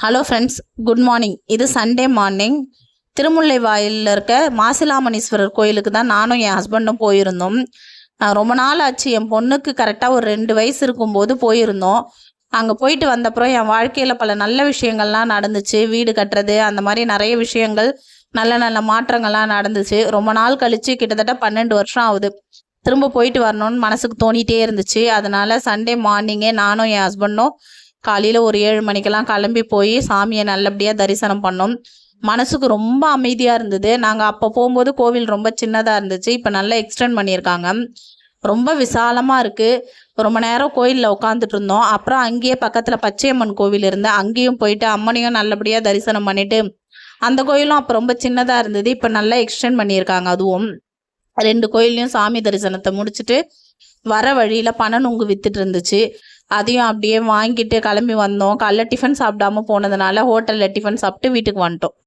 Hello friends, good morning. இது Sunday morning. Thirumullai வாயிலில் இருக்க மாசிலாமணீஸ்வரர் கோயிலுக்கு தான் நானும் என் ஹஸ்பண்டும் போயிருந்தோம். ரொம்ப நாள் ஆச்சு. என் பொண்ணுக்கு கரெக்டாக ஒரு 2 வயசு இருக்கும்போது போயிருந்தோம். அங்கே போயிட்டு வந்தப்புறம் என் வாழ்க்கையில் பல நல்ல விஷயங்கள்லாம் நடந்துச்சு. வீடு கட்டுறது, அந்த மாதிரி நிறைய விஷயங்கள், நல்ல நல்ல மாற்றங்கள்லாம் நடந்துச்சு. ரொம்ப நாள் கழித்து கிட்டத்தட்ட 12 வருஷம் ஆகுது. திரும்ப போயிட்டு வரணும்னு மனசுக்கு தோணிகிட்டே இருந்துச்சு. அதனால் சண்டே மார்னிங்கே நானும் என் ஹஸ்பண்டும் காலையில் ஒரு 7 மணிக்கெல்லாம் கிளம்பி போய் சாமியை நல்லபடியாக தரிசனம் பண்ணோம். மனசுக்கு ரொம்ப அமைதியாக இருந்தது. நாங்கள் அப்போ போகும்போது கோவில் ரொம்ப சின்னதாக இருந்துச்சு. இப்போ நல்லா எக்ஸ்டெண்ட் பண்ணியிருக்காங்க. ரொம்ப விசாலமாக இருக்குது. ரொம்ப நேரம் கோயிலில் உட்காந்துட்டு இருந்தோம். அப்புறம் அங்கேயே பக்கத்தில் பச்சையம்மன் கோவில் இருந்து அங்கேயும் போயிட்டு அம்மனையும் நல்லபடியாக தரிசனம் பண்ணிவிட்டு, அந்த கோயிலும் அப்போ ரொம்ப சின்னதாக இருந்தது. இப்போ நல்லா எக்ஸ்டெண்ட் பண்ணியிருக்காங்க. அதுவும் 2 கோயில்லையும் சாமி தரிசனத்தை முடிச்சுட்டு வர வழியில் பனை நுங்கு வித்துட்டு இருந்துச்சு. அதையும் அப்படியே வாங்கிட்டு கிளம்பி வந்தோம். காலைல டிஃபன் சாப்பிடாம போனதுனால ஹோட்டலில் டிஃபன் சாப்பிட்டு வீட்டுக்கு வந்துட்டோம்.